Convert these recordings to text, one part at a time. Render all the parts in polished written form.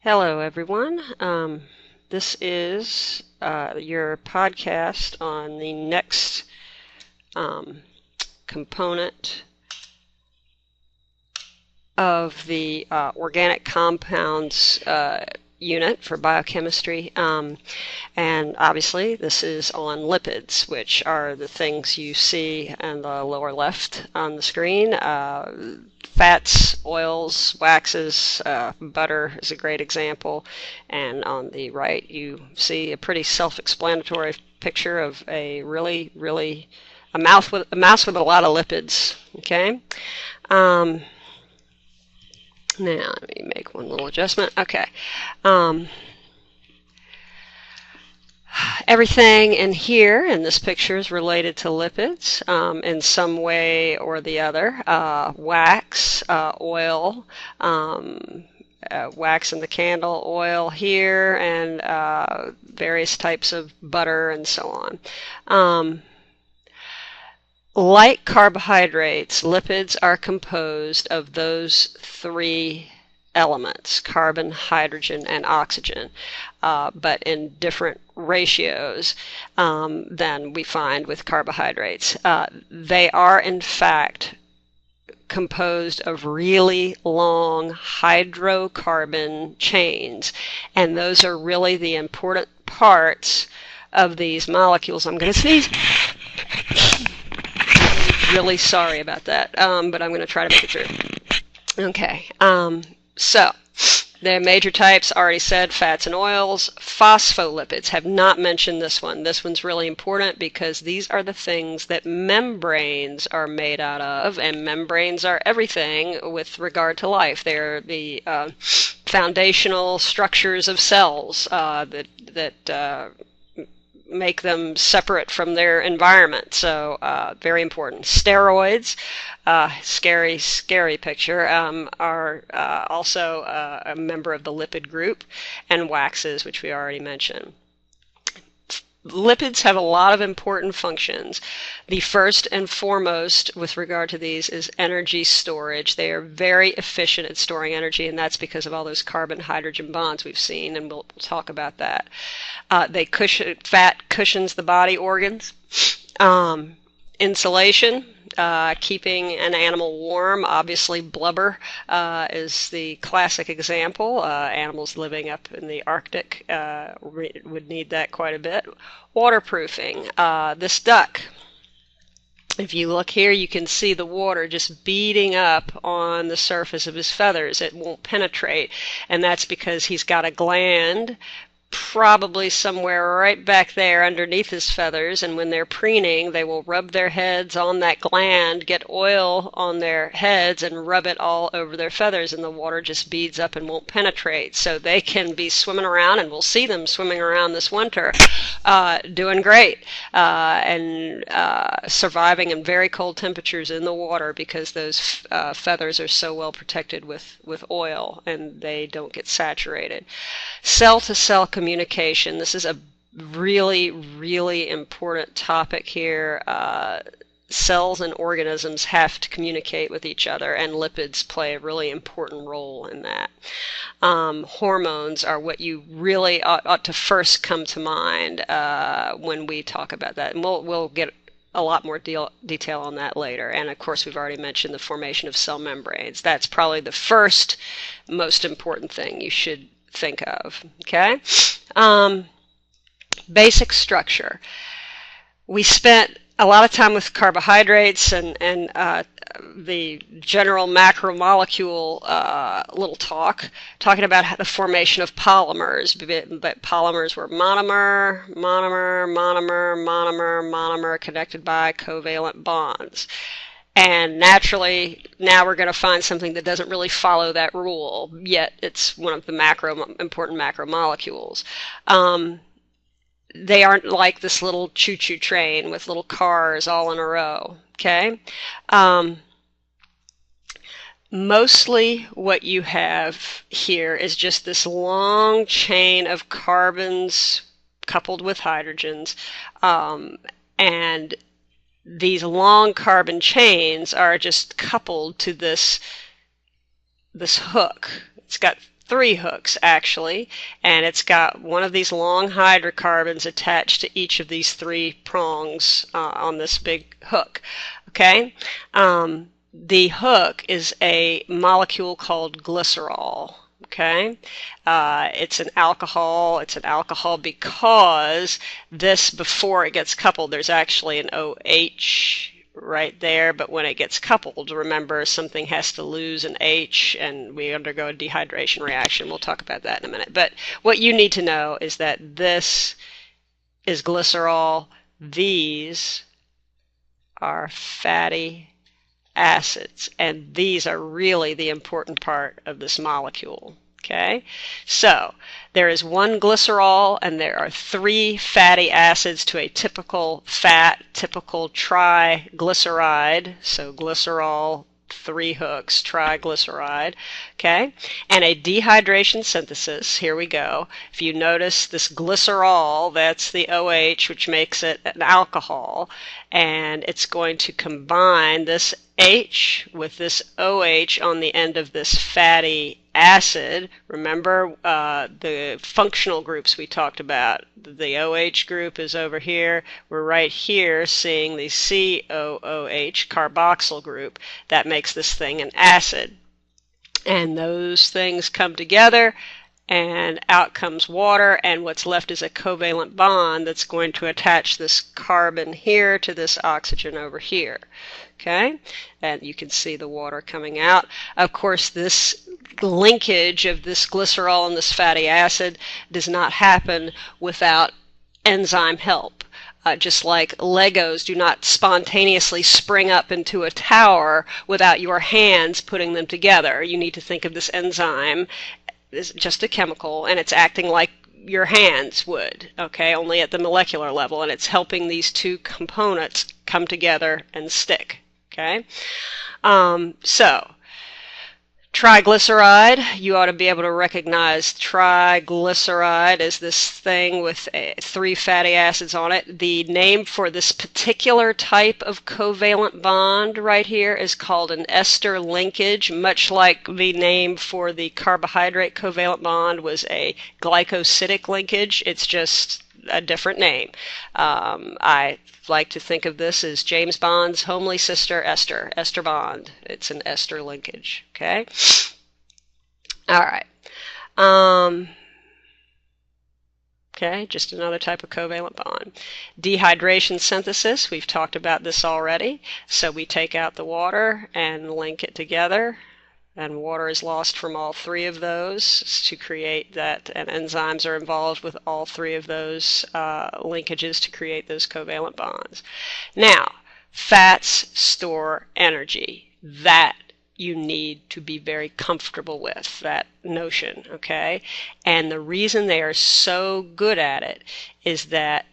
Hello, everyone. This is your podcast on the next um, component of the organic compounds unit for biochemistry. And obviously, this is on lipids, which are the things you see in the lower left on the screen. Fats, oils, waxes, butter is a great example. And on the right, you see a pretty self-explanatory picture of a a mouse with a lot of lipids. Okay. Now, let me make one little adjustment. Okay. Everything in here in this picture is related to lipids in some way or the other. Wax, oil, wax in the candle, oil here, and various types of butter and so on. Like carbohydrates, lipids are composed of those three elements, carbon, hydrogen, and oxygen, but in different ratios than we find with carbohydrates. They are, in fact, composed of really long hydrocarbon chains, and those are really the important parts of these molecules. I'm going to sneeze. Really sorry about that, but I'm going to try to make it through. Okay, so the major types, already said, fats and oils. Phospholipids, have not mentioned this one. This one's really important because these are the things that membranes are made out of, and membranes are everything with regard to life. They're the foundational structures of cells that make them separate from their environment. So very important. Steroids, scary picture, are also a member of the lipid group, and waxes, which we already mentioned. Lipids have a lot of important functions. The first and foremost with regard to these is energy storage. They are very efficient at storing energy, and that's because of all those carbon-hydrogen bonds we've seen, and we'll talk about that. Fat cushions the body organs. Insulation, keeping an animal warm. Obviously, blubber is the classic example. Animals living up in the Arctic would need that quite a bit. Waterproofing. This duck, if you look here, you can see the water just beating up on the surface of his feathers. It won't penetrate, and that's because he's got a gland probably somewhere right back there underneath his feathers, and when they're preening, they will rub their heads on that gland, get oil on their heads, and rub it all over their feathers, and the water just beads up and won't penetrate. So they can be swimming around, and we'll see them swimming around this winter, doing great, and surviving in very cold temperatures in the water because those feathers are so well protected with oil, and they don't get saturated. Cell-to-cell communication. This is a really important topic here. Cells and organisms have to communicate with each other, and lipids play a really important role in that. Hormones are what you really ought to first come to mind when we talk about that, and we'll get a lot more detail on that later. And of course, we've already mentioned the formation of cell membranes. That's probably the first most important thing you should think of. Okay. Basic structure. We spent a lot of time with carbohydrates and the general macromolecule little talking about the formation of polymers. But polymers were monomer connected by covalent bonds. And naturally, now we're going to find something that doesn't really follow that rule, yet it's one of the important macromolecules. They aren't like this little choo-choo train with little cars all in a row, okay? Mostly what you have here is just this long chain of carbons coupled with hydrogens, and these long carbon chains are just coupled to this hook. It's got three hooks actually, and it's got one of these long hydrocarbons attached to each of these three prongs on this big hook. Okay, the hook is a molecule called glycerol. Okay, it's an alcohol. It's an alcohol because this, before it gets coupled, there's actually an OH right there, but when it gets coupled, remember, something has to lose an H and we undergo a dehydration reaction. We'll talk about that in a minute. But what you need to know is that this is glycerol. These are fatty acids, and these are really the important part of this molecule. Okay, so there is one glycerol and there are three fatty acids to a typical fat, typical triglyceride. So glycerol, three hooks, triglyceride. Okay, and a dehydration synthesis. Here we go. If you notice this glycerol, that's the OH, which makes it an alcohol, and it's going to combine this H with this OH on the end of this fatty acid. Remember the functional groups we talked about. The OH group is over here. We're right here seeing the COOH, carboxyl group. That makes this thing an acid. And those things come together and out comes water, and what's left is a covalent bond that's going to attach this carbon here to this oxygen over here. Okay, and you can see the water coming out. Of course, this linkage of this glycerol and this fatty acid does not happen without enzyme help. Just like Legos do not spontaneously spring up into a tower without your hands putting them together. You need to think of this enzyme as just a chemical, and it's acting like your hands would, okay, only at the molecular level, and it's helping these two components come together and stick. Okay, so triglyceride, you ought to be able to recognize triglyceride as this thing with three fatty acids on it. The name for this particular type of covalent bond right here is called an ester linkage, much like the name for the carbohydrate covalent bond was a glycosidic linkage. It's just a different name. I like to think of this as James Bond's homely sister Esther, Esther Bond. It's an ester linkage. Okay. All right. Okay, just another type of covalent bond. Dehydration synthesis, we've talked about this already. So we take out the water and link it together, and water is lost from all three of those to create that, and enzymes are involved with all three of those linkages to create those covalent bonds. Now, fats store energy. That you need to be very comfortable with, that notion, okay? And the reason they are so good at it is that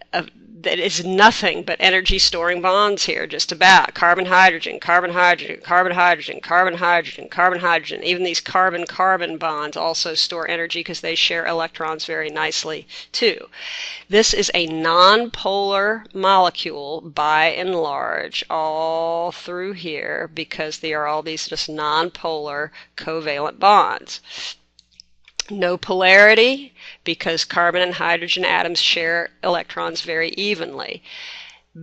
that is nothing but energy storing bonds here, just about. Carbon, hydrogen, carbon, hydrogen, carbon, hydrogen, carbon, hydrogen, carbon, hydrogen. Even these carbon-carbon bonds also store energy because they share electrons very nicely too. This is a nonpolar molecule by and large all through here because they are all these just nonpolar covalent bonds. No polarity because carbon and hydrogen atoms share electrons very evenly.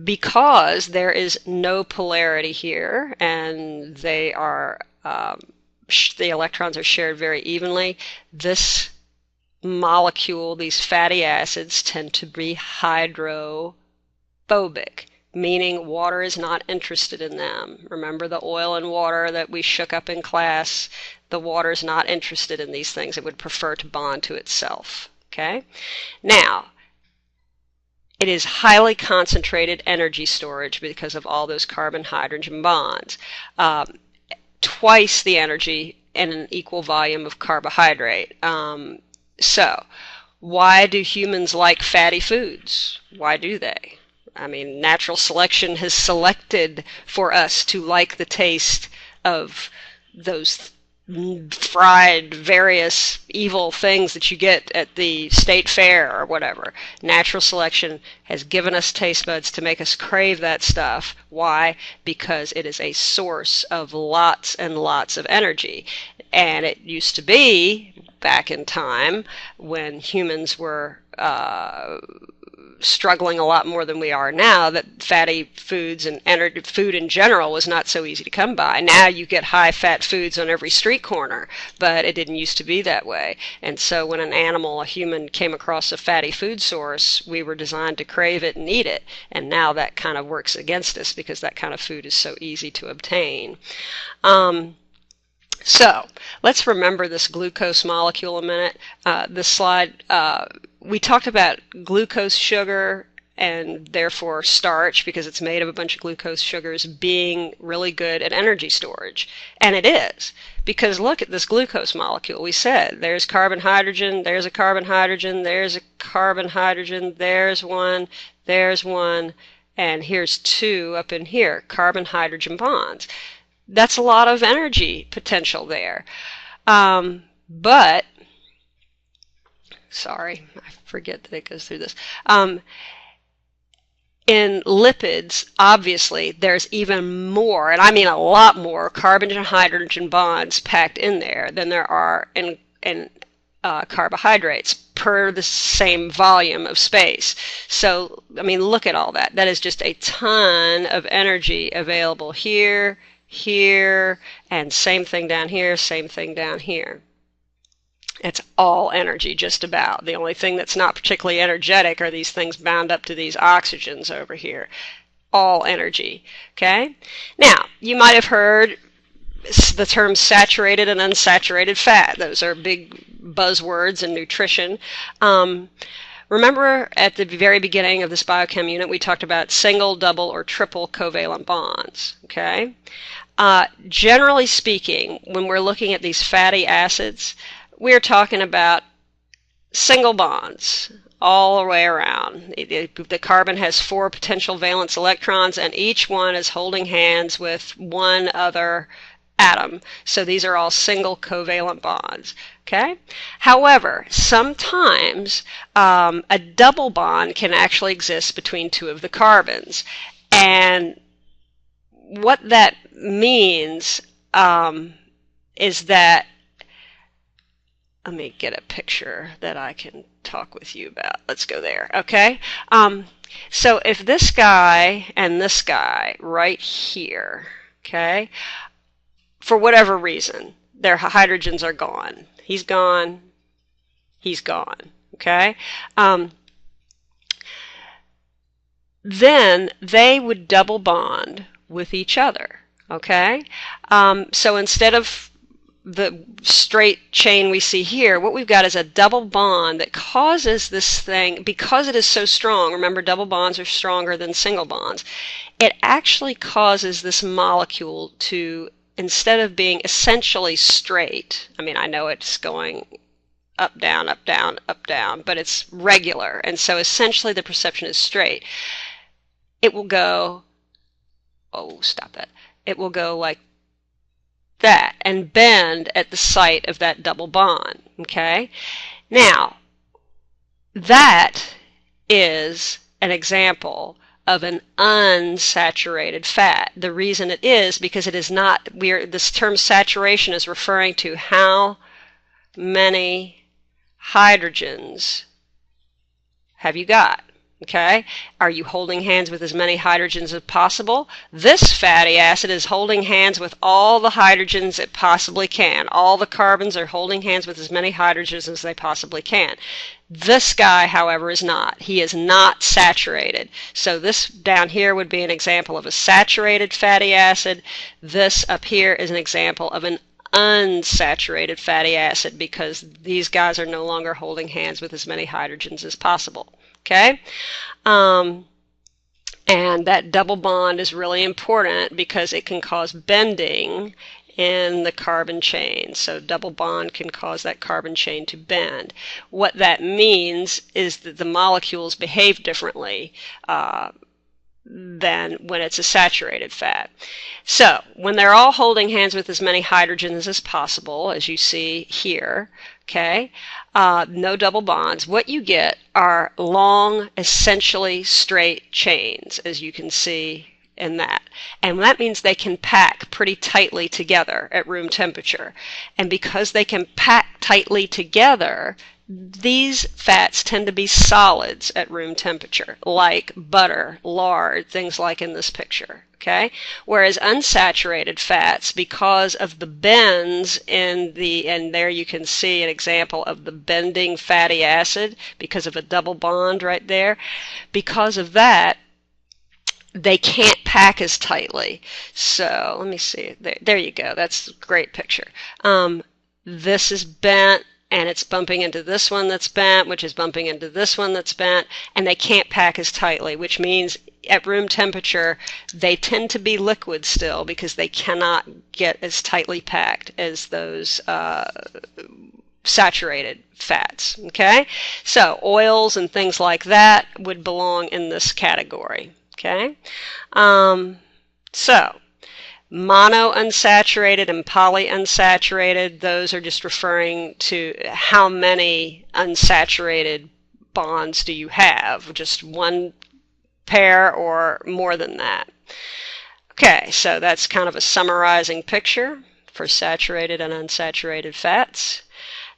Because there is no polarity here and they are the electrons are shared very evenly, this molecule, these fatty acids, tend to be hydrophobic, meaning water is not interested in them. Remember the oil and water that we shook up in class? The water is not interested in these things. It would prefer to bond to itself. Okay? Now, it is highly concentrated energy storage because of all those carbon-hydrogen bonds. Twice the energy in an equal volume of carbohydrate. So, why do humans like fatty foods? Why do they? I mean, natural selection has selected for us to like the taste of those fried various evil things that you get at the state fair or whatever. Natural selection has given us taste buds to make us crave that stuff. Why? Because it is a source of lots and lots of energy. And it used to be, back in time, when humans were struggling a lot more than we are now, that fatty foods and food in general was not so easy to come by. Now you get high-fat foods on every street corner, but it didn't used to be that way. And so when a human came across a fatty food source, we were designed to crave it and eat it. And now that kind of works against us because that kind of food is so easy to obtain. So let's remember this glucose molecule a minute. This slide, we talked about glucose sugar and therefore starch, because it's made of a bunch of glucose sugars, being really good at energy storage. And it is, because look at this glucose molecule. We said there's carbon, hydrogen, there's a carbon, hydrogen, there's a carbon, hydrogen, there's one, and here's two up in here, carbon, hydrogen bonds. That's a lot of energy potential there. But, sorry, I forget that it goes through this. In lipids, obviously, there's even more, and I mean a lot more, carbon and hydrogen bonds packed in there than there are in carbohydrates per the same volume of space. So, I mean, look at all that. That is just a ton of energy available here, and same thing down here, same thing down here. It's all energy, just about. The only thing that's not particularly energetic are these things bound up to these oxygens over here. All energy, okay? Now, you might have heard the terms saturated and unsaturated fat. Those are big buzzwords in nutrition. Remember at the very beginning of this biochem unit, we talked about single, double, or triple covalent bonds, okay? Generally speaking, when we're looking at these fatty acids, we're talking about single bonds all the way around. The carbon has 4 potential valence electrons, and each one is holding hands with one other atom. So these are all single covalent bonds. Okay? However, sometimes a double bond can actually exist between 2 of the carbons. And what that means is that, let me get a picture that I can talk with you about. Let's go there, okay? So if this guy and this guy right here, okay, for whatever reason, their hydrogens are gone. He's gone, he's gone, okay? Then they would double bond with each other, okay? So instead of the straight chain we see here, what we've got is a double bond that causes this thing, because it is so strong, remember double bonds are stronger than single bonds, it actually causes this molecule to, instead of being essentially straight, I mean, I know it's going up, down, up, down, up, down, but it's regular, and so essentially the perception is straight. It will go, oh, stop that. It will go like that and bend at the site of that double bond, okay? Now, that is an example of an unsaturated fat. The reason it is because it is not, this term saturation is referring to how many hydrogens have you got. Okay? Are you holding hands with as many hydrogens as possible? This fatty acid is holding hands with all the hydrogens it possibly can. All the carbons are holding hands with as many hydrogens as they possibly can. This guy, however, is not. He is not saturated. So this down here would be an example of a saturated fatty acid. This up here is an example of an unsaturated fatty acid, because these guys are no longer holding hands with as many hydrogens as possible. Okay? And that double bond is really important because it can cause bending in the carbon chain. So double bond can cause that carbon chain to bend. What that means is that the molecules behave differently than when it's a saturated fat. So when they're all holding hands with as many hydrogens as possible, as you see here, okay, no double bonds, what you get are long, essentially straight chains, as you can see in that. And that means they can pack pretty tightly together at room temperature. And because they can pack tightly together, these fats tend to be solids at room temperature, like butter, lard, things like in this picture. Okay? Whereas unsaturated fats, because of the bends in the, and there you can see an example of the bending fatty acid because of a double bond right there, because of that, they can't pack as tightly. So let me see. There you go. That's a great picture. This is bent, and it's bumping into this one that's bent, which is bumping into this one that's bent, and they can't pack as tightly, which means at room temperature they tend to be liquid still because they cannot get as tightly packed as those saturated fats. Okay? So oils and things like that would belong in this category. Okay? So monounsaturated and polyunsaturated, those are just referring to how many unsaturated bonds do you have, just one pair or more than that. Okay, so that's kind of a summarizing picture for saturated and unsaturated fats.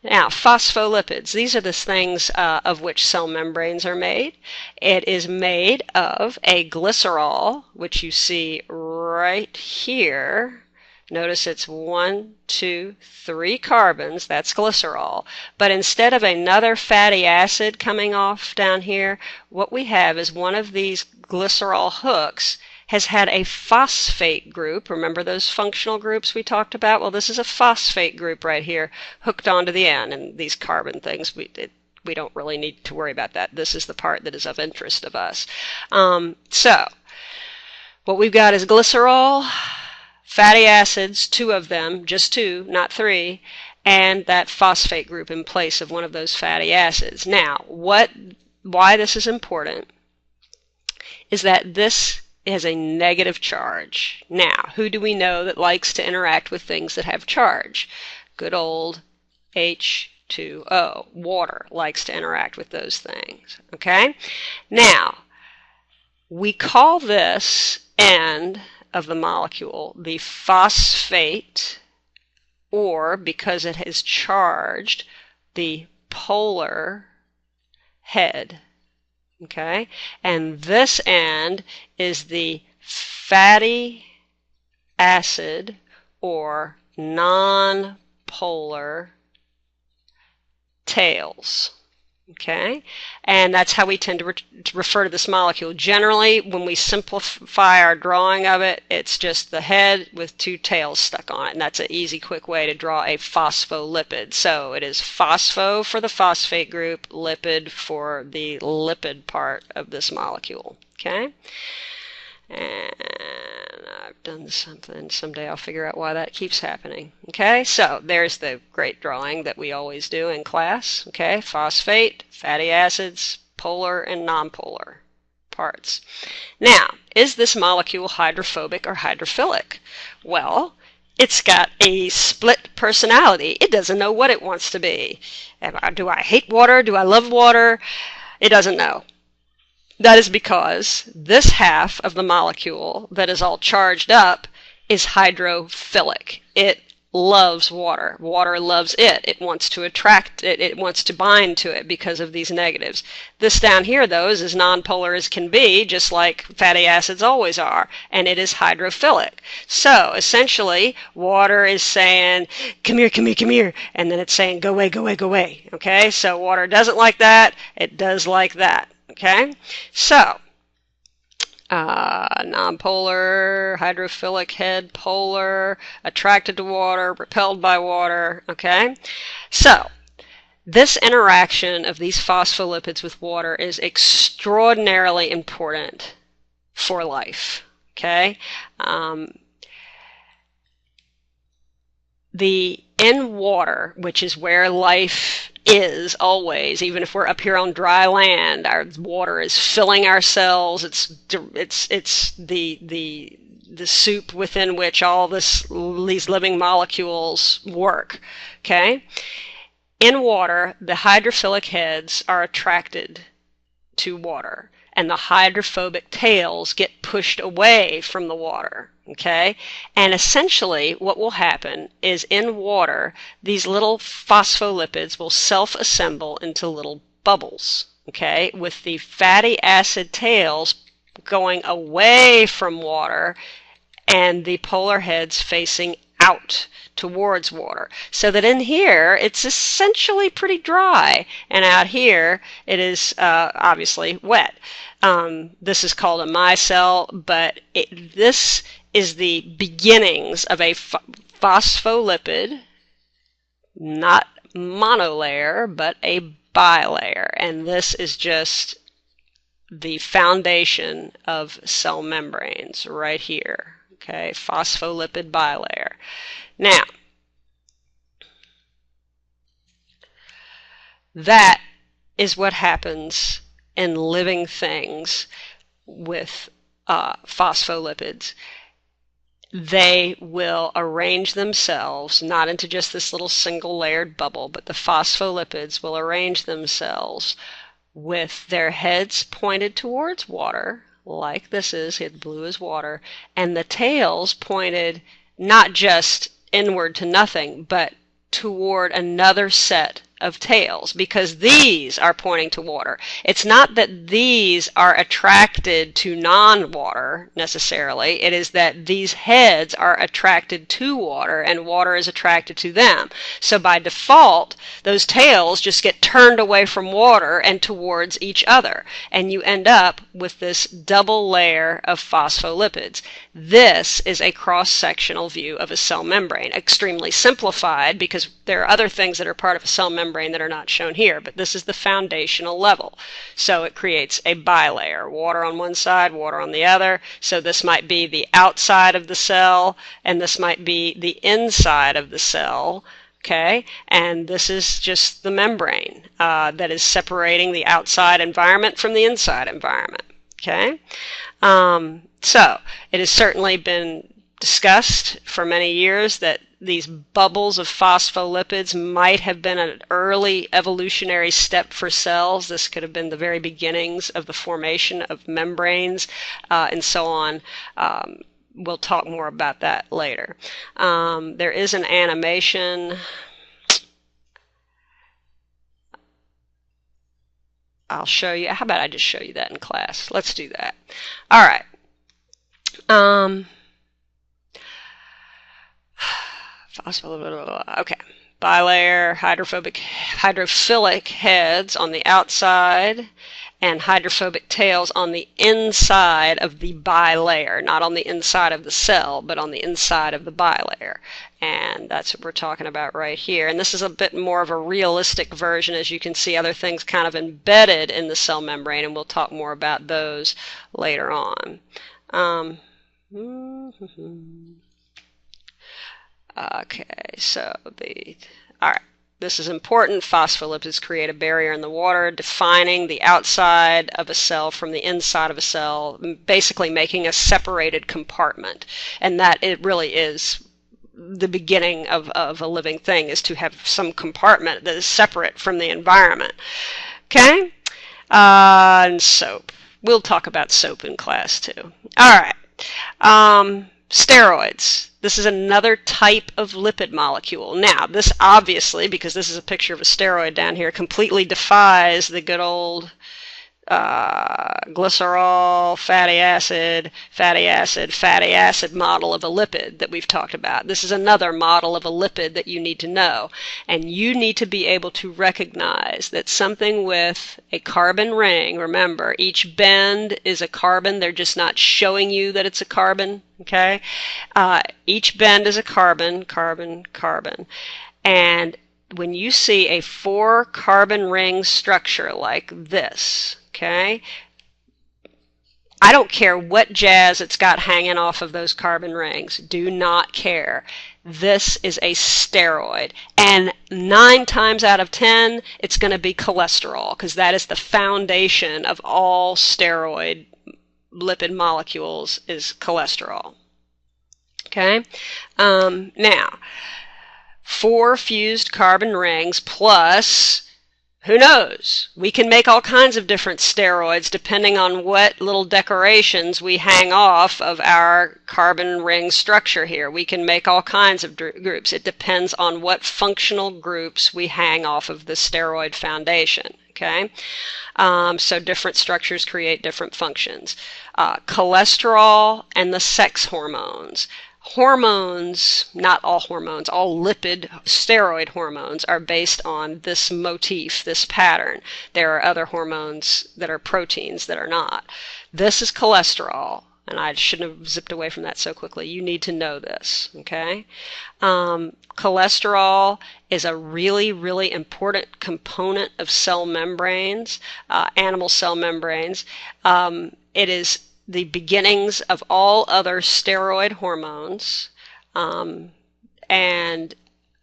Now, phospholipids, these are the things of which cell membranes are made. It is made of a glycerol, which you see right here. Notice it's 1, 2, 3 carbons, that's glycerol. But instead of another fatty acid coming off down here, what we have is one of these glycerol hooks has had a phosphate group. Remember those functional groups we talked about? Well, this is a phosphate group right here hooked onto the end, and these carbon things, we don't really need to worry about that. This is the part that is of interest of us. So what we've got is glycerol, fatty acids, 2 of them, just 2, not 3, and that phosphate group in place of one of those fatty acids. Now, why this is important is that this has a negative charge. Now, who do we know that likes to interact with things that have charge? Good old H2O. Water likes to interact with those things. Okay? Now, we call this end of the molecule the phosphate, or because it is charged, the polar head. Okay, and this end is the fatty acid or non-polar tails. Okay, and that's how we tend to refer to this molecule. Generally, when we simplify our drawing of it, it's just the head with 2 tails stuck on it, and that's an easy, quick way to draw a phospholipid. So it is phospho for the phosphate group, lipid for the lipid part of this molecule. Okay, and I've done something. Someday I'll figure out why that keeps happening. Okay, so there's the great drawing that we always do in class. Okay, phosphate, fatty acids, polar and nonpolar parts. Now, is this molecule hydrophobic or hydrophilic? Well, it's got a split personality. It doesn't know what it wants to be. Do I hate water? Do I love water? It doesn't know. That is because this half of the molecule that is all charged up is hydrophilic. It loves water. Water loves it. It wants to attract it. It wants to bind to it because of these negatives. This down here, though, is as nonpolar as can be, just like fatty acids always are, and it is hydrophilic. So, essentially, water is saying, come here, come here, come here, and then it's saying, go away, go away, go away. Okay? So, water doesn't like that. It does like that. Okay, so nonpolar, hydrophilic head, polar, attracted to water, repelled by water. Okay, so this interaction of these phospholipids with water is extraordinarily important for life. Okay, In water, which is where life is always, even if we're up here on dry land, our water is filling our cells. It's the soup within which all these living molecules work. Okay? In water, the hydrophilic heads are attracted to water, and the hydrophobic tails get pushed away from the water. Okay? And essentially what will happen is in water, these little phospholipids will self-assemble into little bubbles. Okay? With the fatty acid tails going away from water and the polar heads facing out towards water. So that in here, it's essentially pretty dry, and out here, it is obviously wet. This is called a micelle, but this is the beginnings of a phospholipid, not monolayer, but a bilayer. And this is just the foundation of cell membranes right here. Okay, phospholipid bilayer. Now, that is what happens in living things with phospholipids. They will arrange themselves not into just this little single layered bubble, but the phospholipids will arrange themselves with their heads pointed towards water, like this is, blue is water, and the tails pointed not just inward to nothing, but toward another set of tails, because these are pointing to water. It's not that these are attracted to non-water necessarily. It is that these heads are attracted to water and water is attracted to them. So by default, those tails just get turned away from water and towards each other, and you end up with this double layer of phospholipids. This is a cross-sectional view of a cell membrane, extremely simplified because there are other things that are part of a cell membrane that are not shown here, but this is the foundational level. So it creates a bilayer, water on one side, water on the other. So this might be the outside of the cell, and this might be the inside of the cell. Okay, and this is just the membrane that is separating the outside environment from the inside environment. Okay, so it has certainly been discussed for many years that these bubbles of phospholipids might have been an early evolutionary step for cells. This could have been the very beginnings of the formation of membranes and so on. We'll talk more about that later. There is an animation. I'll show you. How about I just show you that in class? Let's do that. All right. Okay. Bilayer, hydrophilic heads on the outside and hydrophobic tails on the inside of the bilayer, not on the inside of the cell, but on the inside of the bilayer. And that's what we're talking about right here. And this is a bit more of a realistic version. As you can see, other things kind of embedded in the cell membrane, and we'll talk more about those later on. Okay, so all right, this is important. Phospholipids create a barrier in the water, defining the outside of a cell from the inside of a cell, basically making a separated compartment. And that it really is the beginning of a living thing, is to have some compartment that is separate from the environment. Okay? And soap. We'll talk about soap in class too. All right. Steroids. This is another type of lipid molecule. Now, this obviously, because this is a picture of a steroid down here, completely defies the good old glycerol, fatty acid model of a lipid that we've talked about. This is another model of a lipid that you need to know. And you need to be able to recognize that something with a carbon ring, remember, each bend is a carbon. They're just not showing you that it's a carbon, okay? Each bend is a carbon, carbon, carbon. And when you see a 4-carbon ring structure like this, okay, I don't care what jazz it's got hanging off of those carbon rings. Do not care. this is a steroid. And 9 times out of 10, it's going to be cholesterol, because that is the foundation of all steroid lipid molecules, is cholesterol. Okay? Now, 4 fused carbon rings plus, who knows? We can make all kinds of different steroids depending on what little decorations we hang off of our carbon ring structure here. We can make all kinds of groups. It depends on what functional groups we hang off of the steroid foundation. Okay? So different structures create different functions. Cholesterol and the sex hormones. Hormones, not all hormones, all lipid steroid hormones are based on this motif, this pattern. There are other hormones that are proteins that are not. This is cholesterol, and I shouldn't have zipped away from that so quickly. You need to know this, okay? Cholesterol is a really, really important component of cell membranes, animal cell membranes. It is the beginnings of all other steroid hormones, and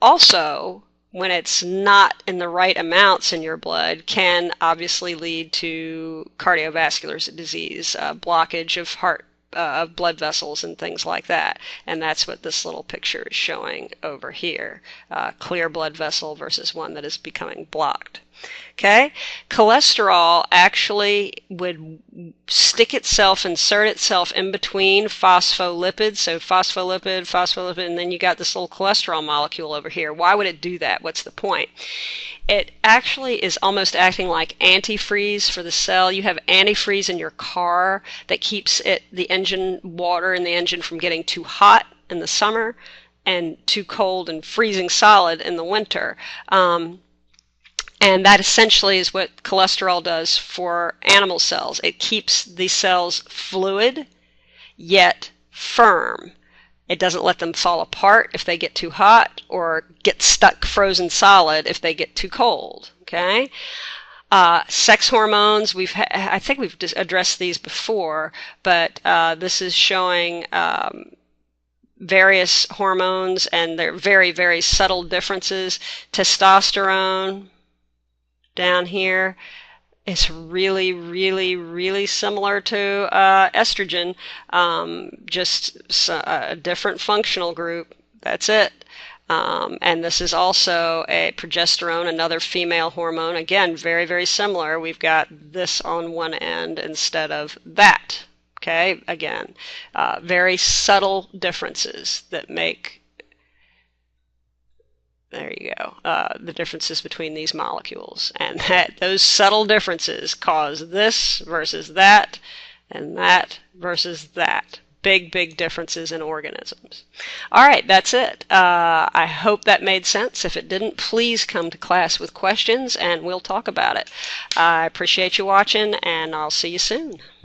also, when it's not in the right amounts in your blood, can obviously lead to cardiovascular disease, blockage of heart, of blood vessels and things like that. And that's what this little picture is showing over here. Clear blood vessel versus one that is becoming blocked. Okay? Cholesterol actually would insert itself in between phospholipids. So phospholipid, and then you got this little cholesterol molecule over here. Why would it do that? What's the point? It actually is almost acting like antifreeze for the cell. You have antifreeze in your car that keeps the engine water in the engine from getting too hot in the summer and too cold and freezing solid in the winter. And that essentially is what cholesterol does for animal cells. It keeps the cells fluid, yet firm. It doesn't let them fall apart if they get too hot, or get stuck frozen solid if they get too cold. Okay? Sex hormones, I think we've addressed these before, but this is showing various hormones and their very, very subtle differences. Testosterone, down here, is really, really, really similar to estrogen, just a different functional group. That's it. And this is also a progesterone, another female hormone. Again, very, very similar. We've got this on one end instead of that. Okay, again, very subtle differences that make, there you go, the differences between these molecules. And those subtle differences cause this versus that, and that versus that. Big, big differences in organisms. All right, that's it. I hope that made sense. If it didn't, please come to class with questions and we'll talk about it. I appreciate you watching, and I'll see you soon.